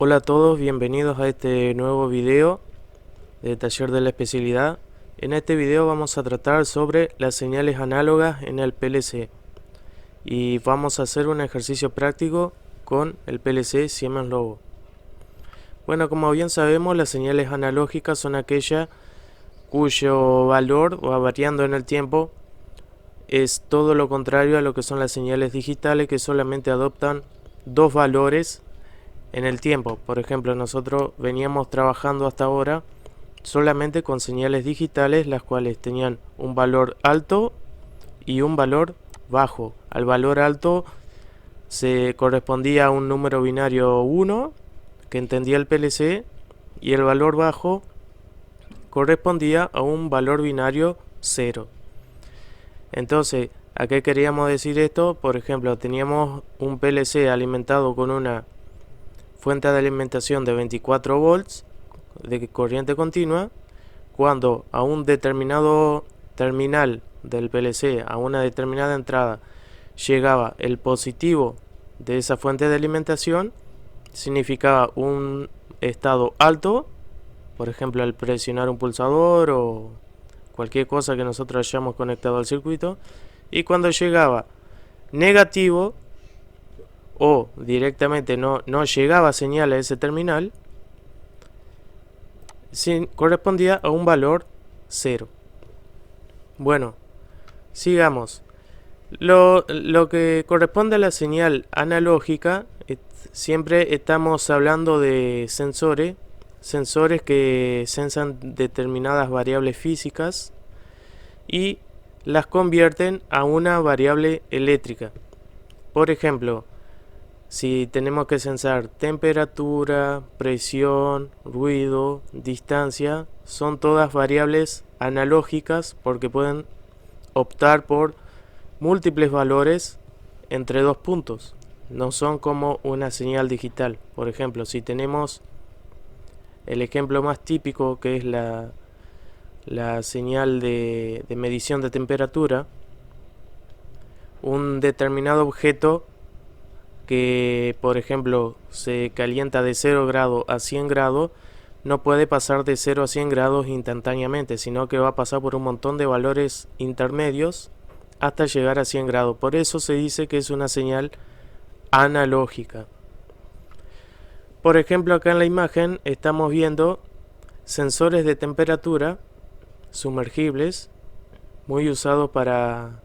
Hola a todos, bienvenidos a este nuevo video de taller de la especialidad. En este video vamos a tratar sobre las señales análogas en el PLC y vamos a hacer un ejercicio práctico con el PLC Siemens Logo. Bueno, como bien sabemos, las señales analógicas son aquellas cuyo valor va variando en el tiempo. Es todo lo contrario a lo que son las señales digitales, que solamente adoptan dos valores en el tiempo. Por ejemplo, nosotros veníamos trabajando hasta ahora solamente con señales digitales, las cuales tenían un valor alto y un valor bajo. Al valor alto se correspondía a un número binario 1 que entendía el PLC, y el valor bajo correspondía a un valor binario 0. Entonces, ¿a qué queríamos decir esto? Por ejemplo, teníamos un PLC alimentado con una fuente de alimentación de 24 volts de corriente continua. Cuando a un determinado terminal del PLC, a una determinada entrada, llegaba el positivo de esa fuente de alimentación, significaba un estado alto, por ejemplo al presionar un pulsador o cualquier cosa que nosotros hayamos conectado al circuito. Y cuando llegaba negativo o directamente no llegaba señal a ese terminal, correspondía a un valor 0. Bueno, sigamos. Lo que corresponde a la señal analógica, siempre estamos hablando de sensores que sensan determinadas variables físicas y las convierten a una variable eléctrica. Por ejemplo, si tenemos que sensar temperatura, presión, ruido, distancia, son todas variables analógicas porque pueden optar por múltiples valores entre dos puntos. No son como una señal digital. Por ejemplo, si tenemos el ejemplo más típico, que es la señal de medición de temperatura, un determinado objeto que, por ejemplo, se calienta de 0 grados a 100 grados, no puede pasar de 0 a 100 grados instantáneamente, sino que va a pasar por un montón de valores intermedios hasta llegar a 100 grados. Por eso se dice que es una señal analógica. Por ejemplo, acá en la imagen estamos viendo sensores de temperatura sumergibles, muy usados para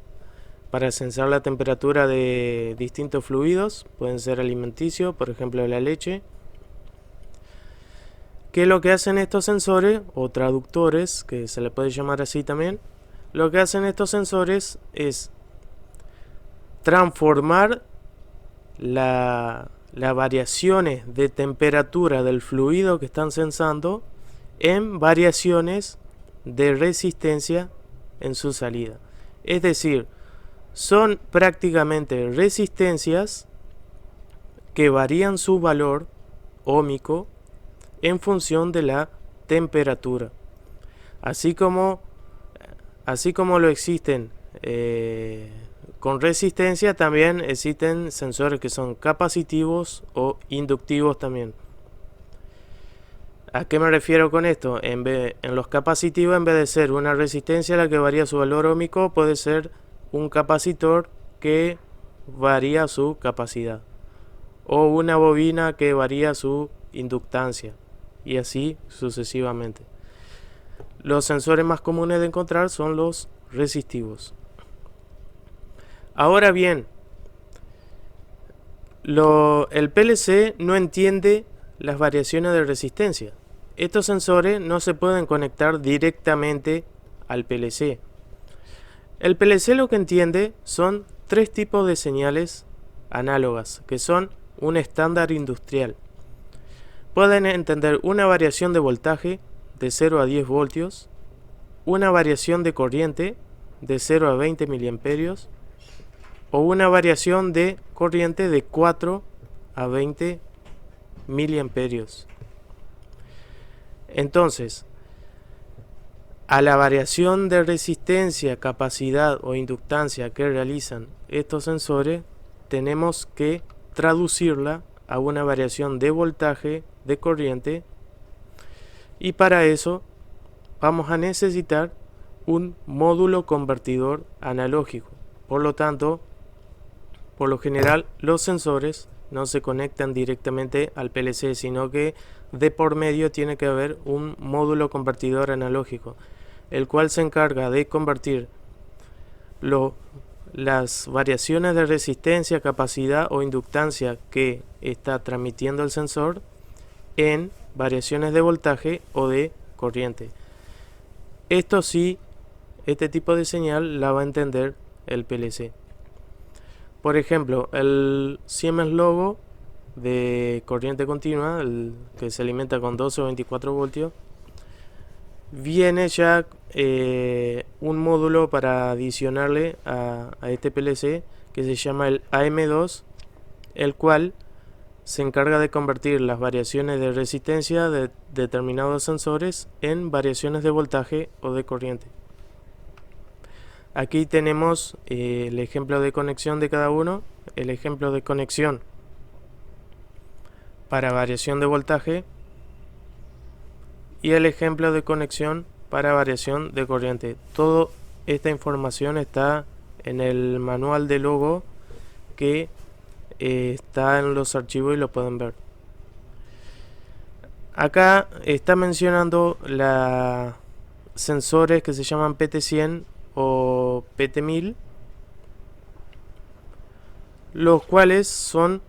sensar la temperatura de distintos fluidos. Pueden ser alimenticios, por ejemplo la leche. ¿Qué es lo que hacen estos sensores o traductores, que se le puede llamar así también? Lo que hacen estos sensores es transformar las variaciones de temperatura del fluido que están sensando en variaciones de resistencia en su salida. Es decir, son prácticamente resistencias que varían su valor óhmico en función de la temperatura. Así como lo existen con resistencia, también existen sensores que son capacitivos o inductivos también. ¿A qué me refiero con esto? En los capacitivos, en vez de ser una resistencia la que varía su valor óhmico, puede ser un capacitor que varía su capacidad, o una bobina que varía su inductancia, y así sucesivamente. Los sensores más comunes de encontrar son los resistivos. Ahora bien, el PLC no entiende las variaciones de resistencia. Estos sensores no se pueden conectar directamente al PLC. El PLC lo que entiende son tres tipos de señales análogas, que son un estándar industrial. Pueden entender una variación de voltaje de 0 a 10 voltios, una variación de corriente de 0 a 20 miliamperios, o una variación de corriente de 4 a 20 miliamperios. Entonces, a la variación de resistencia, capacidad o inductancia que realizan estos sensores, tenemos que traducirla a una variación de voltaje, de corriente, y para eso vamos a necesitar un módulo convertidor analógico. Por lo tanto, por lo general, los sensores no se conectan directamente al PLC, sino que de por medio tiene que haber un módulo convertidor analógico, el cual se encarga de convertir las variaciones de resistencia, capacidad o inductancia que está transmitiendo el sensor en variaciones de voltaje o de corriente. Esto sí, este tipo de señal la va a entender el PLC. Por ejemplo, el Siemens Logo de corriente continua, el que se alimenta con 12 o 24 voltios, viene ya un módulo para adicionarle a este PLC que se llama el AM2, el cual se encarga de convertir las variaciones de resistencia de determinados sensores en variaciones de voltaje o de corriente. Aquí tenemos el ejemplo de conexión de cada uno, el ejemplo de conexión para variación de voltaje y el ejemplo de conexión para variación de corriente. Toda esta información está en el manual de logo que está en los archivos y lo pueden ver. Acá está mencionando los sensores que se llaman PT100 o PT1000, los cuales son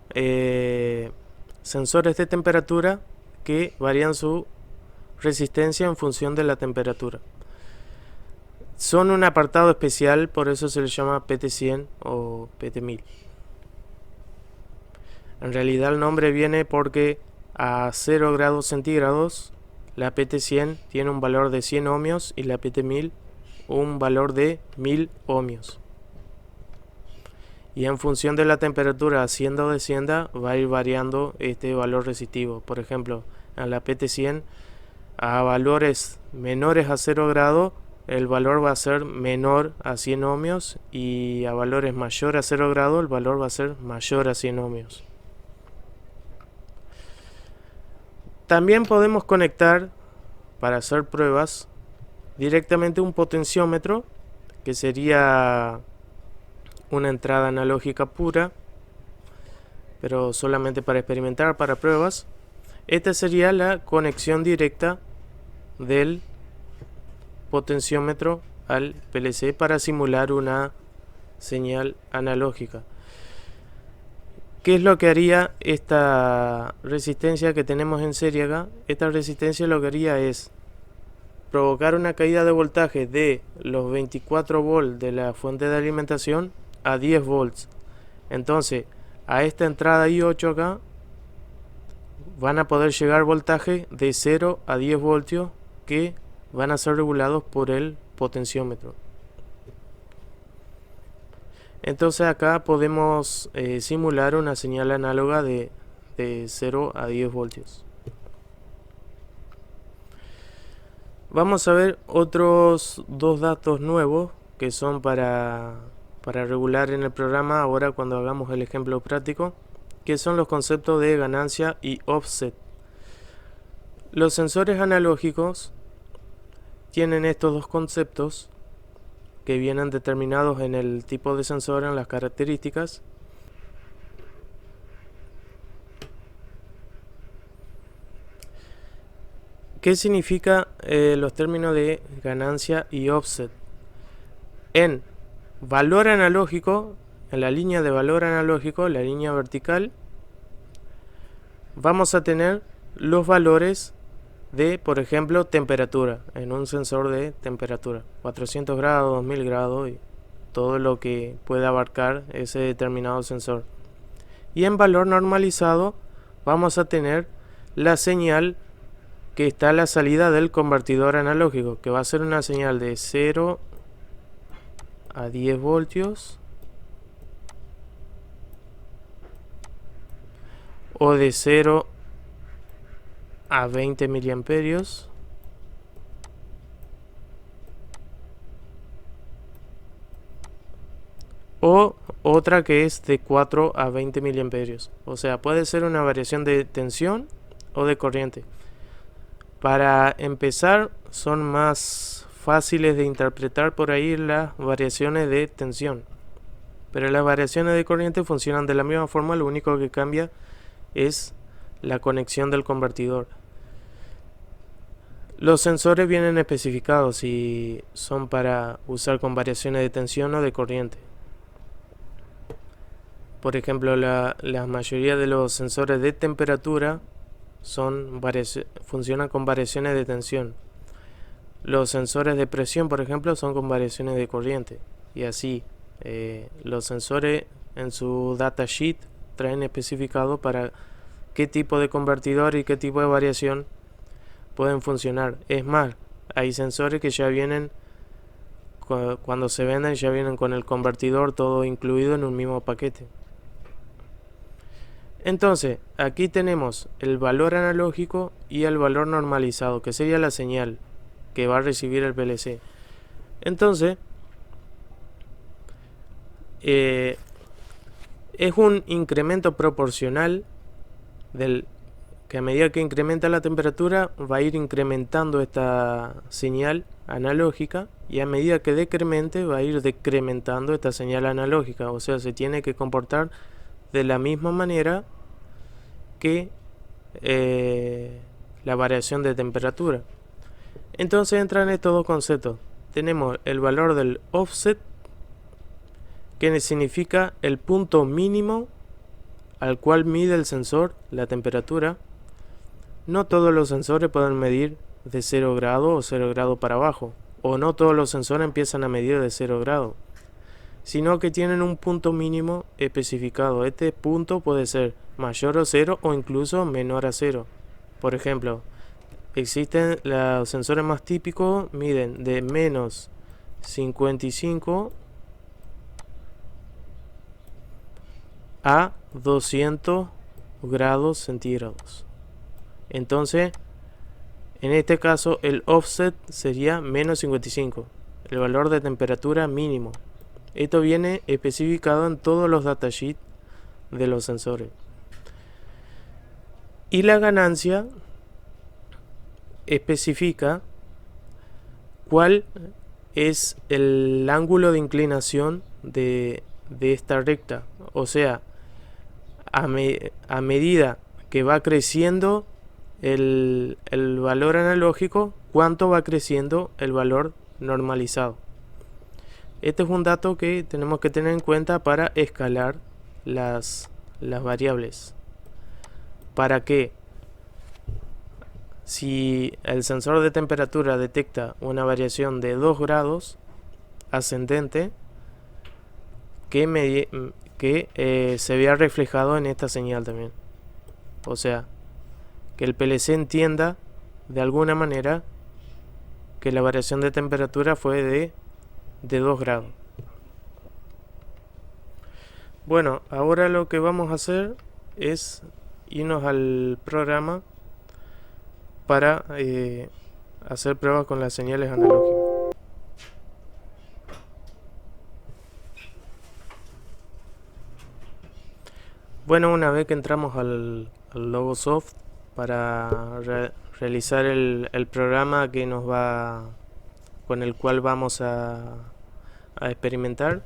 sensores de temperatura que varían su resistencia en función de la temperatura. Son un apartado especial, por eso se les llama PT100 o PT1000. En realidad el nombre viene porque a 0 grados centígrados la PT100 tiene un valor de 100 ohmios y la PT1000 un valor de 1000 ohmios. Y en función de la temperatura ascienda o descienda va a ir variando este valor resistivo. Por ejemplo, en la PT100 a valores menores a 0 grados el valor va a ser menor a 100 ohmios y a valores mayores a 0 grados el valor va a ser mayor a 100 ohmios. También podemos conectar para hacer pruebas directamente un potenciómetro, que sería una entrada analógica pura, pero solamente para experimentar, para pruebas. Esta sería la conexión directa del potenciómetro al PLC para simular una señal analógica. ¿Qué es lo que haría esta resistencia que tenemos en serie acá? Esta resistencia lo que haría es provocar una caída de voltaje de los 24 volts de la fuente de alimentación a 10 volts. Entonces, a esta entrada I8 acá van a poder llegar voltaje de 0 a 10 voltios que van a ser regulados por el potenciómetro. Entonces acá podemos simular una señal análoga de 0 a 10 voltios. Vamos a ver otros dos datos nuevos que son para regular en el programa ahora cuando hagamos el ejemplo práctico, que son los conceptos de ganancia y offset. Los sensores analógicos tienen estos dos conceptos que vienen determinados en el tipo de sensor, en las características. ¿Qué significa los términos de ganancia y offset? En valor analógico, en la línea de valor analógico, la línea vertical, vamos a tener los valores de, por ejemplo, temperatura, en un sensor de temperatura, 400 grados, 2000 grados y todo lo que pueda abarcar ese determinado sensor. Y en valor normalizado vamos a tener la señal que está a la salida del convertidor analógico, que va a ser una señal de 0 a 10 voltios o de 0 a 20 miliamperios o otra que es de 4 a 20 miliamperios. O sea, puede ser una variación de tensión o de corriente. Para empezar, son más fáciles de interpretar por ahí las variaciones de tensión. Pero las variaciones de corriente funcionan de la misma forma, lo único que cambia es la conexión del convertidor. Los sensores vienen especificados si son para usar con variaciones de tensión o de corriente. Por ejemplo, la mayoría de los sensores de temperatura funcionan con variaciones de tensión. Los sensores de presión, por ejemplo, son con variaciones de corriente. Y así, los sensores en su datasheet traen especificado para qué tipo de convertidor y qué tipo de variación pueden funcionar. Es más, hay sensores que ya vienen, cuando se venden, ya vienen con el convertidor todo incluido en un mismo paquete. Entonces, aquí tenemos el valor analógico y el valor normalizado, que sería la señal que va a recibir el PLC. Entonces, es un incremento proporcional que a medida que incrementa la temperatura va a ir incrementando esta señal analógica, y a medida que decremente va a ir decrementando esta señal analógica. O sea, se tiene que comportar de la misma manera que la variación de temperatura. Entonces entran estos dos conceptos. Tenemos el valor del offset, que significa el punto mínimo al cual mide el sensor la temperatura. No todos los sensores pueden medir de 0 grado o 0 grado para abajo, o no todos los sensores empiezan a medir de 0 grado, sino que tienen un punto mínimo especificado. Este punto puede ser mayor a 0 o incluso menor a 0. Por ejemplo, existen los sensores más típicos, miden de menos 55 a 200 grados centígrados. Entonces, en este caso, el offset sería menos 55, el valor de temperatura mínimo. Esto viene especificado en todos los datasheets de los sensores. Y la ganancia especifica cuál es el ángulo de inclinación de esta recta. O sea, a medida que va creciendo el valor analógico, cuánto va creciendo el valor normalizado. Este es un dato que tenemos que tener en cuenta para escalar las variables. Para que, si el sensor de temperatura detecta una variación de 2 grados ascendente, que se vea reflejado en esta señal también. O sea, que el PLC entienda de alguna manera que la variación de temperatura fue de 2 grados. Bueno, ahora lo que vamos a hacer es irnos al programa para hacer pruebas con las señales analógicas. Bueno, una vez que entramos al Logosoft para realizar el programa que con el cual vamos a experimentar,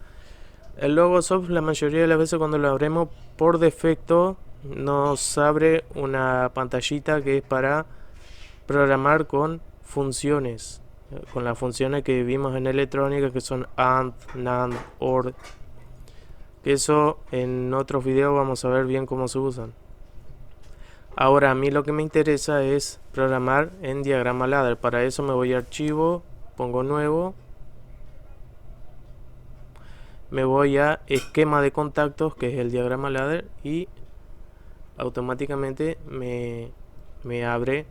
el Logosoft la mayoría de las veces cuando lo abrimos por defecto nos abre una pantallita que es para programar con funciones, con las funciones que vimos en electrónica, que son AND, NAND, OR. Eso en otros videos vamos a ver bien cómo se usan. Ahora a mí lo que me interesa es programar en diagrama ladder. Para eso me voy a archivo, pongo nuevo, me voy a esquema de contactos, que es el diagrama ladder, y automáticamente me abre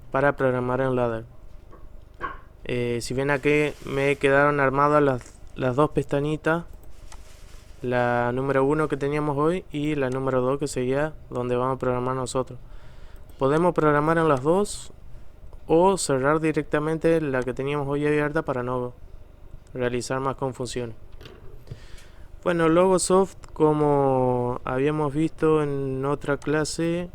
para programar en ladder. Si ven aquí me quedaron armadas las dos pestañitas, la número 1 que teníamos hoy y la número 2 que sería donde vamos a programar nosotros. Podemos programar en las dos o cerrar directamente la que teníamos hoy abierta para no realizar más confusiones. Bueno, Logosoft, como habíamos visto en otra clase,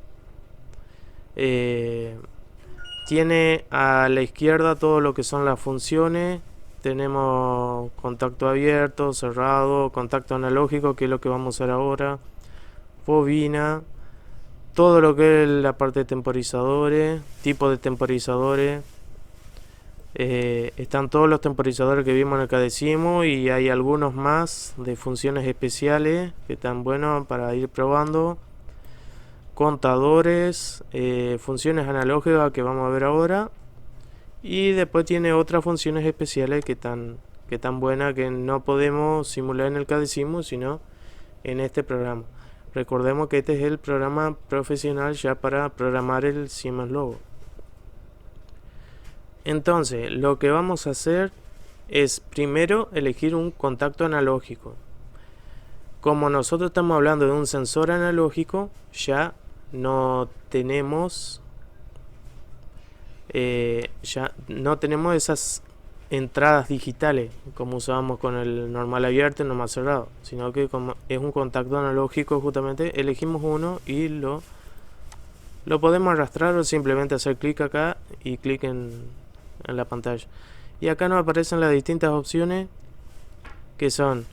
tiene a la izquierda todo lo que son las funciones. Tenemos contacto abierto, cerrado, contacto analógico, que es lo que vamos a hacer ahora, bobina, todo lo que es la parte de temporizadores, tipo de temporizadores. Están todos los temporizadores que vimos en el catecismo y hay algunos más de funciones especiales que están buenos para ir probando. Contadores, funciones analógicas que vamos a ver ahora, y después tiene otras funciones especiales que están buenas, que no podemos simular en el catecismo sino en este programa. Recordemos que este es el programa profesional ya para programar el Siemens Logo. Entonces lo que vamos a hacer es primero elegir un contacto analógico. Como nosotros estamos hablando de un sensor analógico, ya no tenemos esas entradas digitales como usábamos con el normal abierto y normal cerrado, sino que como es un contacto analógico, justamente elegimos uno y lo podemos arrastrar o simplemente hacer clic acá y clic en la pantalla, y acá nos aparecen las distintas opciones que son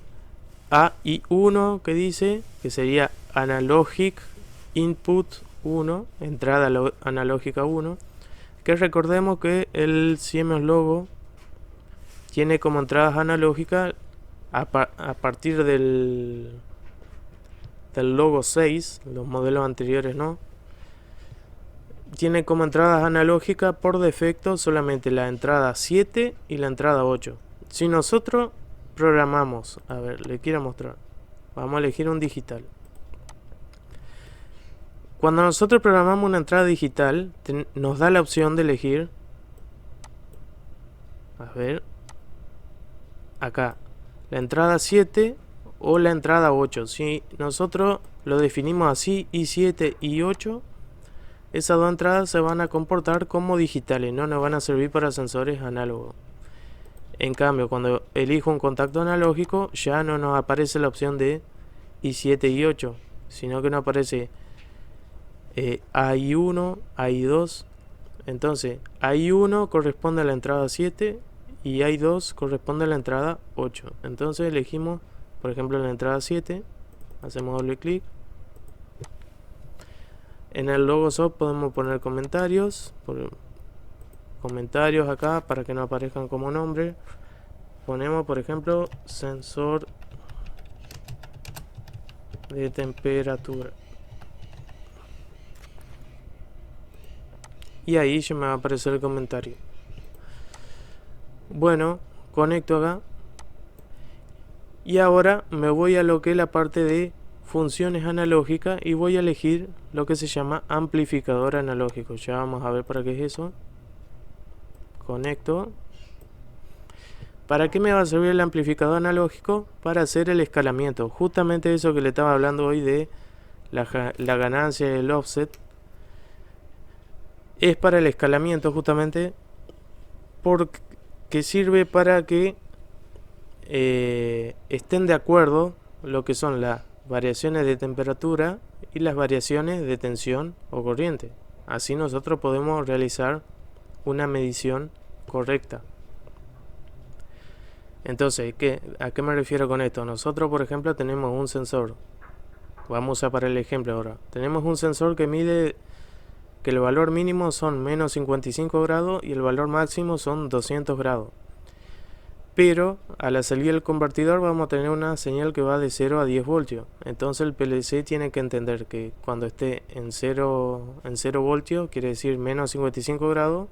AI1, que dice que sería Analogic Input 1, entrada analógica 1, que recordemos que el Siemens Logo tiene como entradas analógicas a partir del Logo 6, los modelos anteriores no, tiene como entradas analógicas por defecto solamente la entrada 7 y la entrada 8. Si nosotros programamos, a ver, le quiero mostrar, vamos a elegir un digital. Cuando nosotros programamos una entrada digital, nos da la opción de elegir, a ver, acá, la entrada 7 o la entrada 8. Si nosotros lo definimos así, i7 y 8, esas dos entradas se van a comportar como digitales, no nos van a servir para sensores análogos. En cambio, cuando elijo un contacto analógico, ya no nos aparece la opción de i7 y 8, sino que nos aparece AI1, AI2. Entonces, AI1 corresponde a la entrada 7 y AI2 corresponde a la entrada 8. Entonces elegimos, por ejemplo, la entrada 7, hacemos doble clic. En el Logosoft podemos poner comentarios, acá para que no aparezcan como nombre. Ponemos, por ejemplo, sensor de temperatura, y ahí ya me va a aparecer el comentario. Bueno, conecto acá y ahora me voy a lo que es la parte de funciones analógicas y voy a elegir lo que se llama amplificador analógico. Ya vamos a ver para qué es eso. Conecto. ¿Para qué me va a servir el amplificador analógico? Para hacer el escalamiento, justamente eso que le estaba hablando hoy de la ganancia del offset. Es para el escalamiento, justamente porque sirve para que estén de acuerdo lo que son las variaciones de temperatura y las variaciones de tensión o corriente. Así nosotros podemos realizar una medición correcta. Entonces, ¿a qué me refiero con esto? Nosotros, por ejemplo, tenemos un sensor. Vamos a usar para el ejemplo ahora. Tenemos un sensor que mide que el valor mínimo son menos 55 grados y el valor máximo son 200 grados. Pero a la salida del convertidor vamos a tener una señal que va de 0 a 10 voltios. Entonces el PLC tiene que entender que cuando esté en 0 voltios quiere decir menos 55 grados,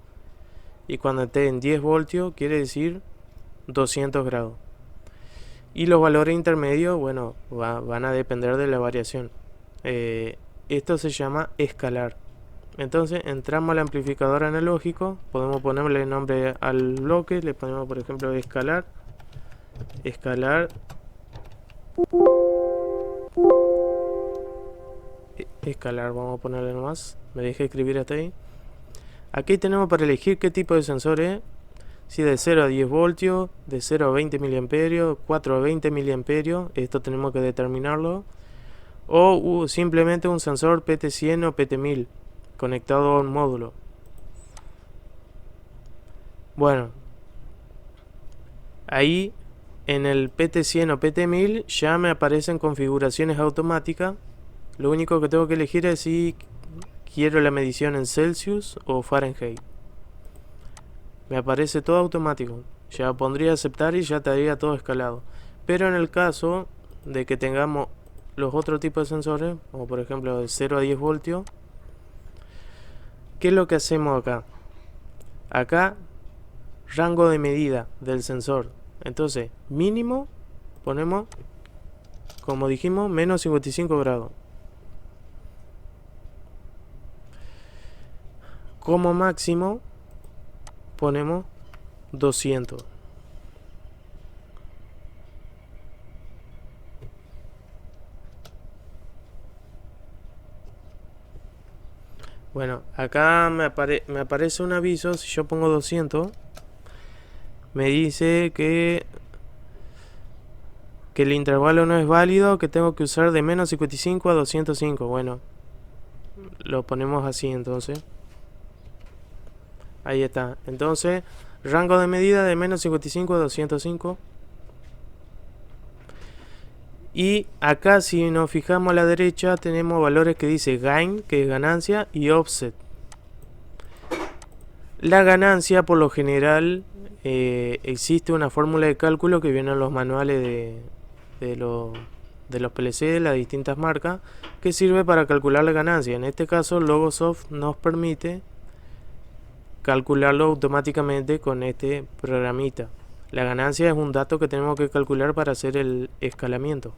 y cuando esté en 10 voltios quiere decir 200 grados. Y los valores intermedios, bueno, van a depender de la variación. Esto se llama escalar. Entonces entramos al amplificador analógico, podemos ponerle nombre al bloque, le ponemos por ejemplo escalar, vamos a ponerle nomás, me deja escribir hasta ahí. Aquí tenemos para elegir qué tipo de sensor es. Sí, de 0 a 10 voltios, de 0 a 20 miliamperios, 4 a 20 miliamperios, esto tenemos que determinarlo. O simplemente un sensor PT100 o PT1000 conectado a un módulo. Bueno, ahí en el PT100 o PT1000 ya me aparecen configuraciones automáticas. Lo único que tengo que elegir es si quiero la medición en Celsius o Fahrenheit. Me aparece todo automático. Ya pondría aceptar y ya estaría todo escalado. Pero en el caso de que tengamos los otros tipos de sensores, como por ejemplo de 0 a 10 voltios, ¿qué es lo que hacemos acá? Acá, rango de medida del sensor. Entonces, mínimo ponemos, como dijimos, menos 55 grados. Como máximo ponemos 200. Bueno, acá me aparece un aviso. Si yo pongo 200, me dice que el intervalo no es válido, que tengo que usar de menos 55 a 205. Bueno, lo ponemos así entonces. Ahí está. Entonces, rango de medida de menos 55 a 205. Y acá, si nos fijamos a la derecha, tenemos valores que dice gain, que es ganancia, y offset. La ganancia, por lo general, existe una fórmula de cálculo que viene en los manuales de los PLC de las distintas marcas, que sirve para calcular la ganancia. En este caso, Logosoft nos permite calcularlo automáticamente con este programita. La ganancia es un dato que tenemos que calcular para hacer el escalamiento.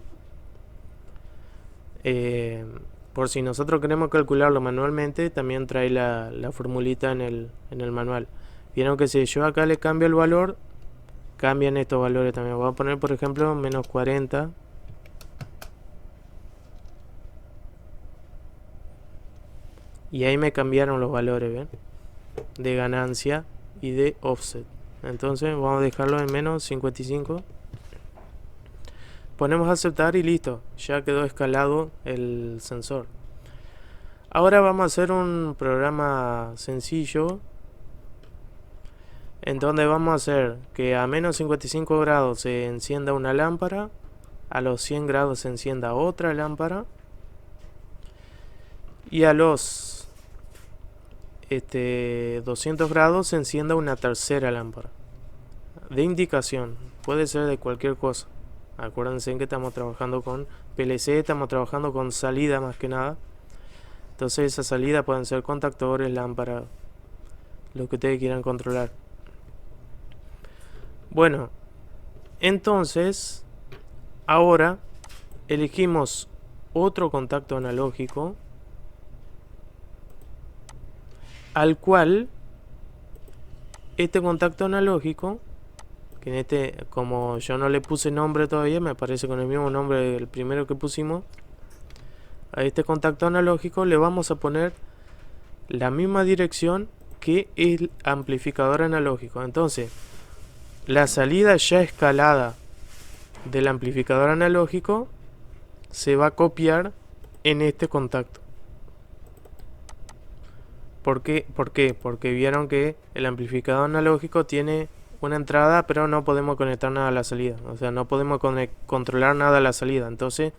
Por si nosotros queremos calcularlo manualmente, también trae la formulita en el manual. Vieron que si yo acá le cambio el valor, cambian estos valores también. Voy a poner por ejemplo menos 40. Y ahí me cambiaron los valores, ¿ven? De ganancia y de offset. Entonces vamos a dejarlo en menos 55. Ponemos aceptar y listo, ya quedó escalado el sensor. Ahora vamos a hacer un programa sencillo en donde vamos a hacer que a menos 55 grados se encienda una lámpara, a los 100 grados se encienda otra lámpara y a los 200 grados se encienda una tercera lámpara. De indicación, puede ser de cualquier cosa. Acuérdense que estamos trabajando con PLC, estamos trabajando con salida más que nada. Entonces esa salida pueden ser contactores, lámparas, lo que ustedes quieran controlar. Bueno, entonces ahora elegimos otro contacto analógico al cual este contacto analógico, que como yo no le puse nombre todavía, me aparece con el mismo nombre del primero que pusimos, a este contacto analógico le vamos a poner la misma dirección que el amplificador analógico. Entonces, la salida ya escalada del amplificador analógico se va a copiar en este contacto. ¿Por qué? Porque vieron que el amplificador analógico tiene una entrada, pero no podemos conectar nada a la salida. O sea, no podemos controlar nada a la salida. Entonces,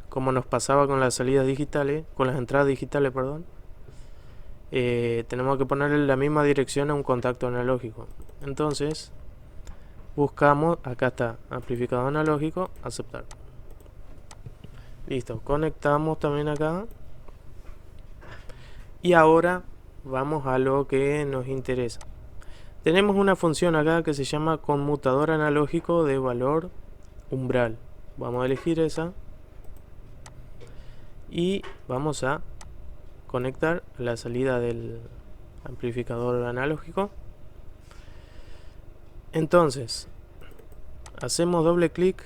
como nos pasaba con las salidas digitales, con las entradas digitales, perdón, tenemos que ponerle la misma dirección a un contacto analógico. Entonces, buscamos, acá está, amplificador analógico, aceptar. Listo, conectamos también acá. Y ahora vamos a lo que nos interesa. Tenemos una función acá que se llama conmutador analógico de valor umbral. Vamos a elegir esa. Y vamos a conectar la salida del amplificador analógico. Entonces, hacemos doble clic.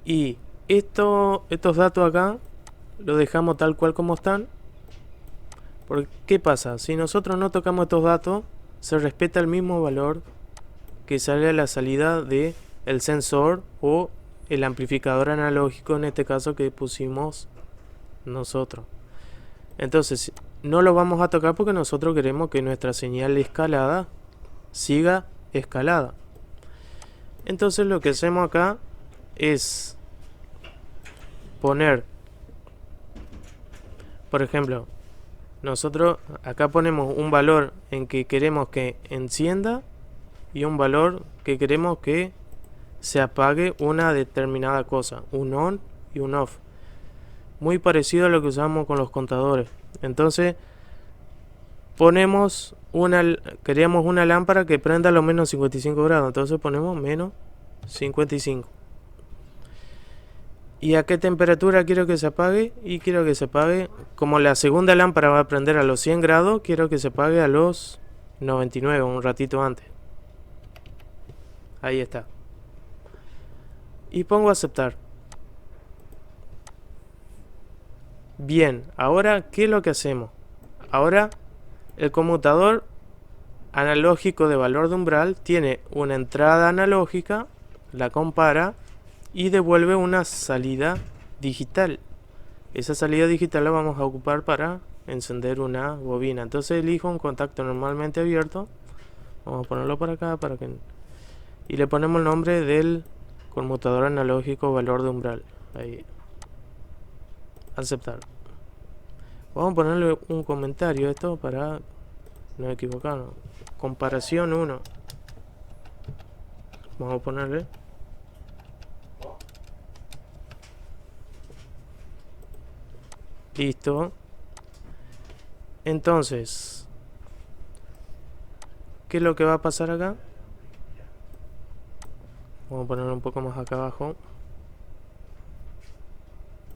Y estos datos acá los dejamos tal cual como están. Porque, ¿qué pasa? Si nosotros no tocamos estos datos, se respeta el mismo valor que sale a la salida de el sensor o el amplificador analógico, en este caso que pusimos nosotros. Entonces no lo vamos a tocar porque nosotros queremos que nuestra señal escalada siga escalada. Entonces lo que hacemos acá es poner, por ejemplo, nosotros acá ponemos un valor en que queremos que encienda y un valor que queremos que se apague una determinada cosa, un on y un off, muy parecido a lo que usamos con los contadores. Entonces ponemos queríamos una lámpara que prenda a los menos 55 grados, entonces ponemos menos 55. ¿Y a qué temperatura quiero que se apague? Y quiero que se apague, como la segunda lámpara va a prender a los 100 grados, quiero que se apague a los 99, un ratito antes. Ahí está. Y pongo aceptar. Bien, ahora, ¿qué es lo que hacemos? Ahora, el conmutador analógico de valor de umbral tiene una entrada analógica, la compara y devuelve una salida digital. Esa salida digital la vamos a ocupar para encender una bobina. Entonces elijo un contacto normalmente abierto. Vamos a ponerlo por acá y le ponemos el nombre del conmutador analógico valor de umbral. Ahí. Aceptar. Vamos a ponerle un comentario a esto para no equivocarnos. Comparación 1. Vamos a ponerle. Listo. Entonces, ¿qué es lo que va a pasar acá? Vamos a ponerlo un poco más acá abajo.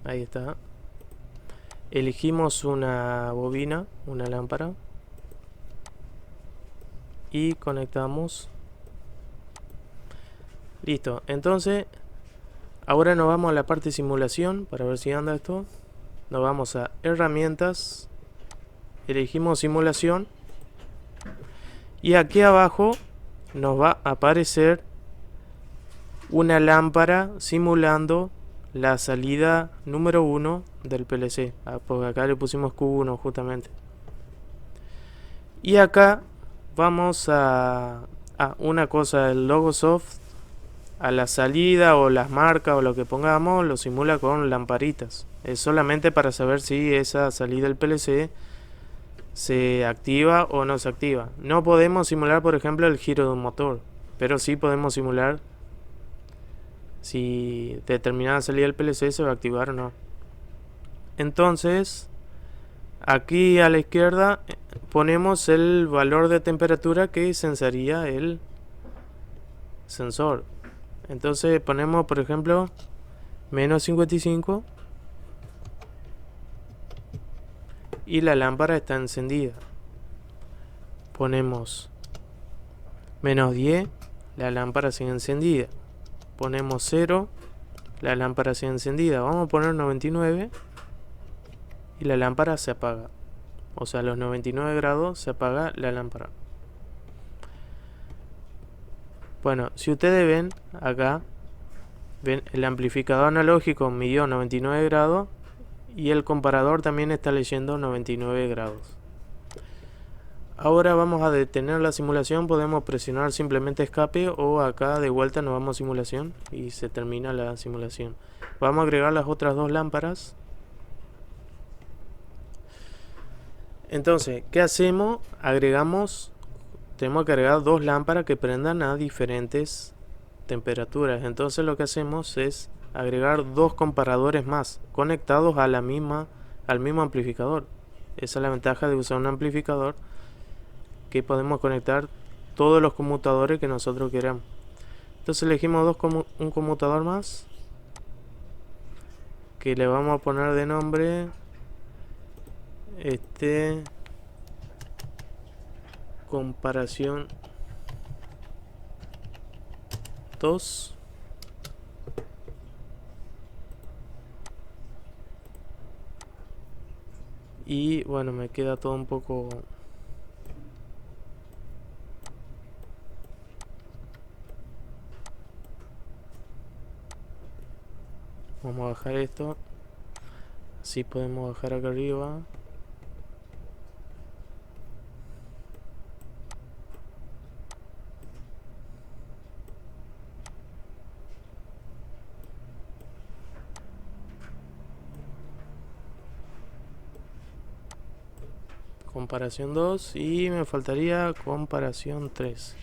Ahí está. Elegimos una bobina, una lámpara. Y conectamos. Listo. Entonces, ahora nos vamos a la parte de simulación para ver si anda esto. Nos vamos a herramientas. Elegimos simulación. Y aquí abajo nos va a aparecer una lámpara simulando la salida número 1 del PLC. Porque acá le pusimos Q1 justamente. Y acá vamos a una cosa, el Logosoft a la salida o las marcas o lo que pongamos lo simula con lamparitas. Es solamente para saber si esa salida del PLC se activa o no se activa. No podemos simular, por ejemplo, el giro de un motor, pero sí podemos simular si determinada salida del PLC se va a activar o no. Entonces, aquí a la izquierda ponemos el valor de temperatura que sensaría el sensor. Entonces ponemos, por ejemplo, menos 55 y la lámpara está encendida. Ponemos menos 10, la lámpara sigue encendida. Ponemos 0, la lámpara sigue encendida. Vamos a poner 99 y la lámpara se apaga. O sea, a los 99 grados se apaga la lámpara. Bueno, si ustedes ven acá, ven el amplificador analógico midió 99 grados y el comparador también está leyendo 99 grados. Ahora vamos a detener la simulación, podemos presionar simplemente escape o acá de vuelta nos vamos a simulación y se termina la simulación. Vamos a agregar las otras dos lámparas. Entonces, ¿qué hacemos? Tenemos que agregar dos lámparas que prendan a diferentes temperaturas. Entonces lo que hacemos es agregar dos comparadores más conectados a al mismo amplificador. Esa es la ventaja de usar un amplificador, que podemos conectar todos los conmutadores que nosotros queramos. Entonces elegimos un conmutador más que le vamos a poner de nombre comparación 2. Y bueno, me queda todo un poco Vamos a bajar esto. Así podemos bajar acá arriba. Comparación 2 y me faltaría comparación 3.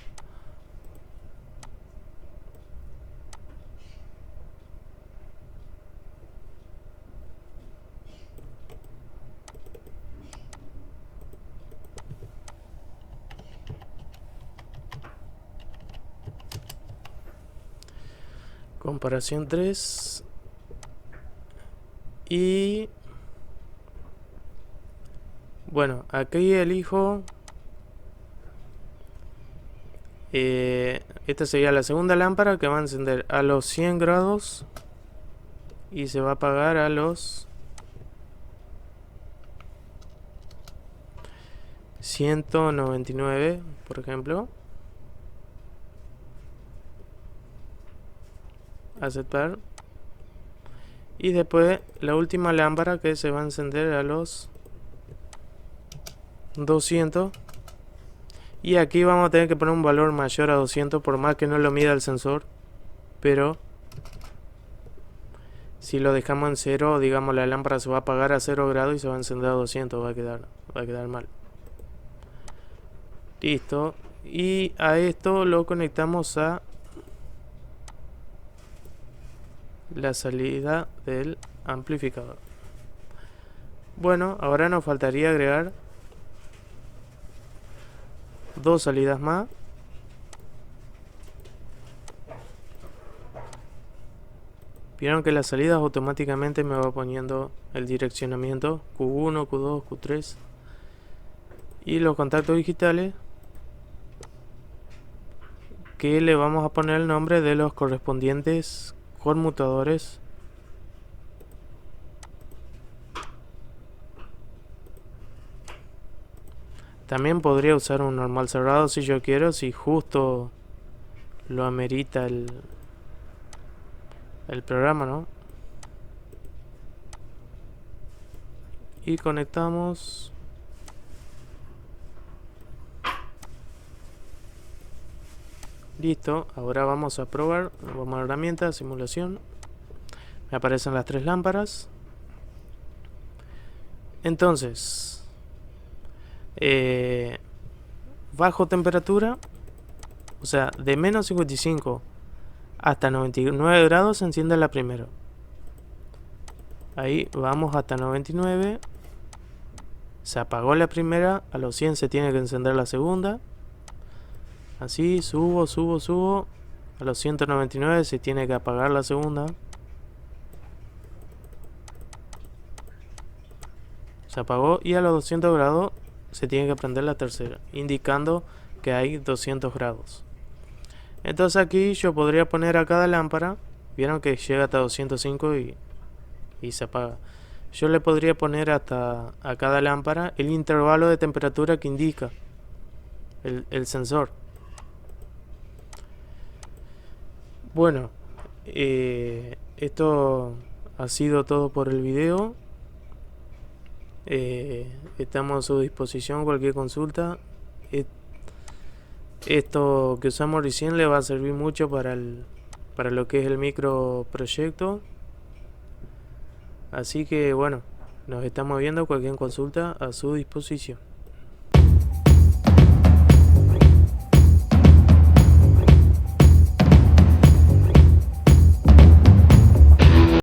Comparación 3 y bueno, aquí elijo esta sería la segunda lámpara que va a encender a los 100 grados y se va a apagar a los 199, por ejemplo. Aceptar. Y después la última lámpara que se va a encender a los 200. Y aquí vamos a tener que poner un valor mayor a 200 por más que no lo mida el sensor. Pero si lo dejamos en 0, digamos la lámpara se va a apagar a 0 grados y se va a encender a 200. Va a quedar mal. Listo. Y a esto lo conectamos a la salida del amplificador. Bueno, ahora nos faltaría agregar 2 salidas más. Vieron que las salidas automáticamente me va poniendo el direccionamiento Q1, Q2, Q3 y los contactos digitales que le vamos a poner el nombre de los correspondientes conmutadores. También podría usar un normal cerrado si yo quiero, si justo lo amerita el programa, ¿no? Y conectamos. Listo, ahora vamos a probar. Vamos a herramienta, simulación. Me aparecen las 3 lámparas. Entonces, bajo temperatura, o sea, de menos 55 hasta 99 grados se enciende la primera. Ahí vamos hasta 99. Se apagó la primera. A los 100 se tiene que encender la segunda. Así, subo. A los 199 se tiene que apagar la segunda. Se apagó y a los 200 grados se tiene que prender la tercera, indicando que hay 200 grados. Entonces aquí yo podría poner a cada lámpara, vieron que llega hasta 205 y se apaga. Yo le podría poner hasta a cada lámpara el intervalo de temperatura que indica el sensor. Bueno, esto ha sido todo por el video. Estamos a su disposición, cualquier consulta. Esto que usamos recién le va a servir mucho para lo que es el micro proyecto. Así que bueno, nos estamos viendo, cualquier consulta a su disposición.